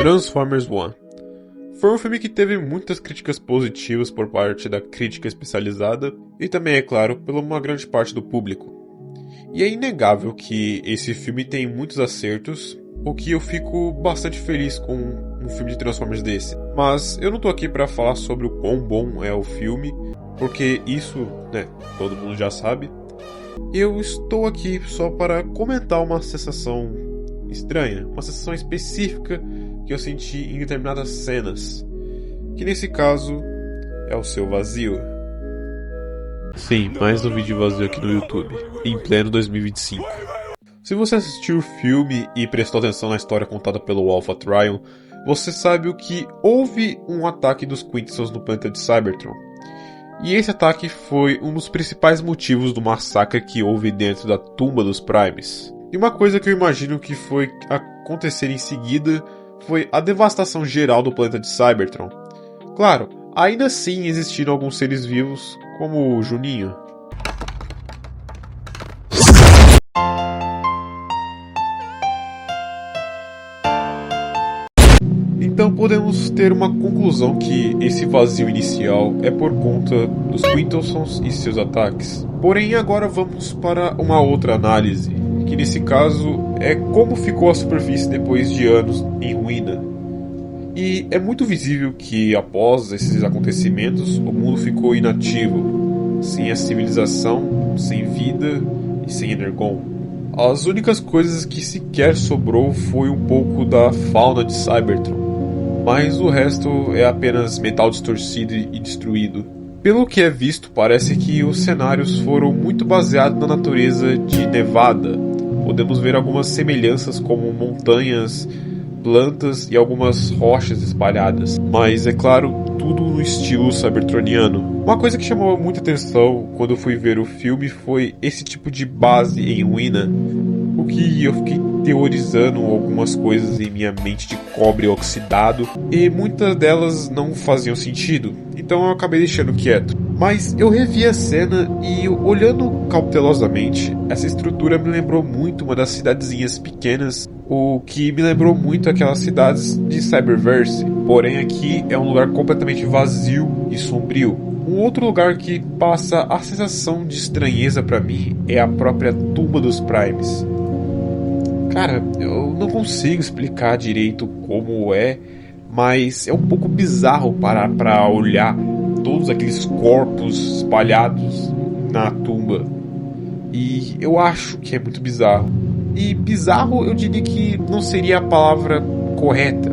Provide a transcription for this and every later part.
Transformers One foi um filme que teve muitas críticas positivas por parte da crítica especializada e também, é claro, por uma grande parte do público. E é inegável que esse filme tem muitos acertos, o que eu fico bastante feliz com um filme de Transformers desse. Mas eu não tô aqui pra falar sobre o quão bom é o filme, porque isso, todo mundo já sabe. Eu estou aqui só para comentar uma sensação estranha, uma sensação específica que eu senti em determinadas cenas, que nesse caso é o seu vazio. Sim, mais um vídeo vazio aqui no YouTube, em pleno 2025. Se você assistiu o filme e prestou atenção na história contada pelo Alpha Trion, você sabe que houve um ataque dos Quintessons no planeta de Cybertron. E esse ataque foi um dos principais motivos do massacre que houve dentro da tumba dos Primes. E uma coisa que eu imagino que foi acontecer em seguida foi a devastação geral do planeta de Cybertron. Claro, ainda assim existiram alguns seres vivos, como o Juninho. Então podemos ter uma conclusão que esse vazio inicial é por conta dos Quintessons e seus ataques. Porém, agora vamos para uma outra análise, que nesse caso é como ficou a superfície depois de anos em ruína. E é muito visível que após esses acontecimentos o mundo ficou inativo, sem a civilização, sem vida e sem Energon. As únicas coisas que sequer sobrou foi um pouco da fauna de Cybertron, mas o resto é apenas metal distorcido e destruído. Pelo que é visto, parece que os cenários foram muito baseados na natureza de Nevada. Podemos ver algumas semelhanças como montanhas, plantas e algumas rochas espalhadas, mas é claro, tudo no estilo cybertroniano. Uma coisa que chamou muita atenção quando eu fui ver o filme foi esse tipo de base em ruína, o que eu fiquei teorizando algumas coisas em minha mente de cobre oxidado, e muitas delas não faziam sentido, então eu acabei deixando quieto. Mas eu revi a cena e, olhando cautelosamente, essa estrutura me lembrou muito uma das cidadezinhas pequenas, o que me lembrou muito aquelas cidades de Cyberverse. Porém aqui é um lugar completamente vazio e sombrio. Um outro lugar que passa a sensação de estranheza pra mim é a própria tumba dos Primes. Cara, eu não consigo explicar direito como é, mas é um pouco bizarro parar pra olhar todos aqueles corpos espalhados na tumba. E eu acho que é muito bizarro. E bizarro eu diria que não seria a palavra correta.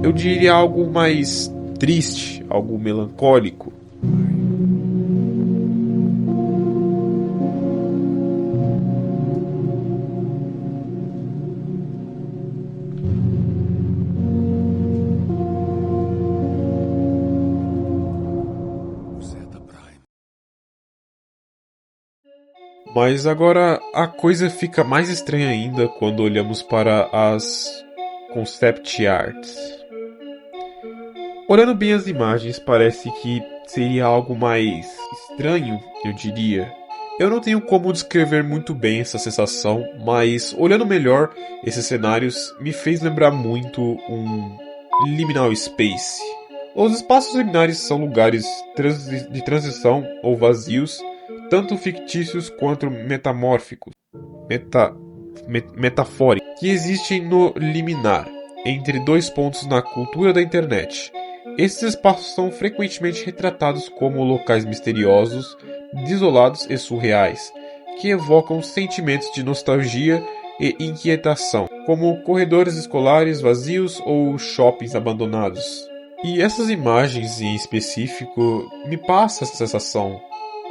Eu diria algo mais triste, algo melancólico. Mas agora a coisa fica mais estranha ainda quando olhamos para as concept arts. Olhando bem as imagens, parece que seria algo mais estranho, eu diria. Eu não tenho como descrever muito bem essa sensação, mas olhando melhor esses cenários me fez lembrar muito um liminal space. Os espaços liminares são lugares de transição ou vazios, tanto fictícios quanto metamórficos, metafóricos, que existem no liminar, entre dois pontos na cultura da internet. Esses espaços são frequentemente retratados como locais misteriosos, desolados e surreais, que evocam sentimentos de nostalgia e inquietação, como corredores escolares vazios ou shoppings abandonados. E essas imagens em específico me passam essa sensação.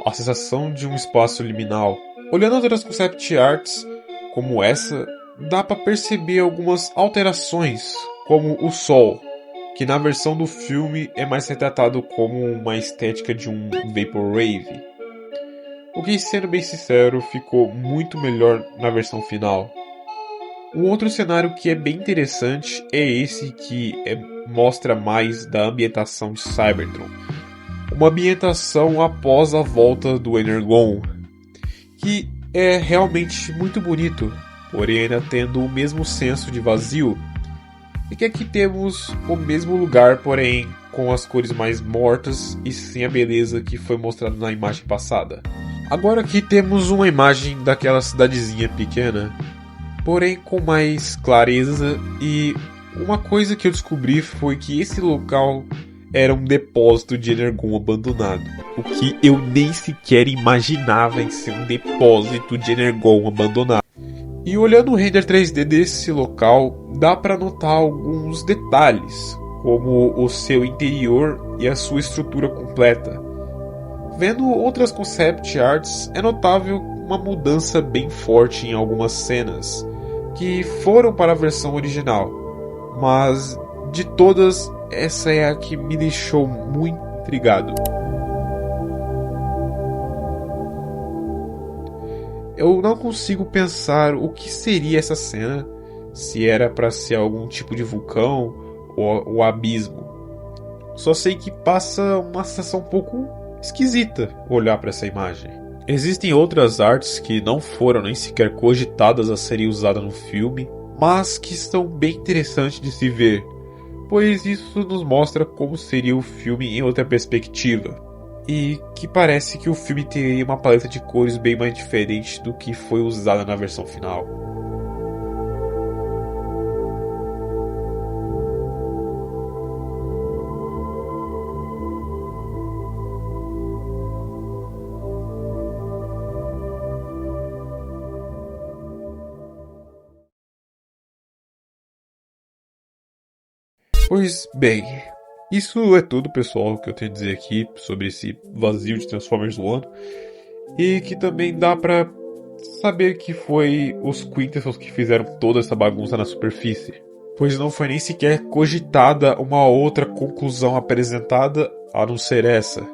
A sensação de um espaço liminal. Olhando outras concept arts como essa, dá para perceber algumas alterações, como o sol, que na versão do filme é mais retratado como uma estética de um vaporwave. O que, sendo bem sincero, ficou muito melhor na versão final. Um outro cenário que é bem interessante é esse que mostra mais da ambientação de Cybertron. Uma ambientação após a volta do Energon, que é realmente muito bonito, porém ainda tendo o mesmo senso de vazio. E que aqui temos o mesmo lugar, porém com as cores mais mortas e sem a beleza que foi mostrada na imagem passada. Agora aqui temos uma imagem daquela cidadezinha pequena, porém com mais clareza, e uma coisa que eu descobri foi que esse local era um depósito de Energon abandonado. O que eu nem sequer imaginava em ser um depósito de Energon abandonado. E olhando o render 3D desse local, dá para notar alguns detalhes, como o seu interior e a sua estrutura completa. Vendo outras concept arts, é notável uma mudança bem forte em algumas cenas, que foram para a versão original, mas de todas, essa é a que me deixou muito intrigado. Eu não consigo pensar o que seria essa cena, se era para ser algum tipo de vulcão ou o abismo. Só sei que passa uma sensação um pouco esquisita olhar para essa imagem. Existem outras artes que não foram nem sequer cogitadas a serem usadas no filme, mas que são bem interessantes de se ver, pois isso nos mostra como seria o filme em outra perspectiva. E que parece que o filme teria uma paleta de cores bem mais diferente do que foi usada na versão final. Pois bem, isso é tudo, pessoal, que eu tenho a dizer aqui sobre esse vazio de Transformers do ano. E que também dá pra saber que foi os Quintessons que fizeram toda essa bagunça na superfície. Pois não foi nem sequer cogitada uma outra conclusão apresentada a não ser essa.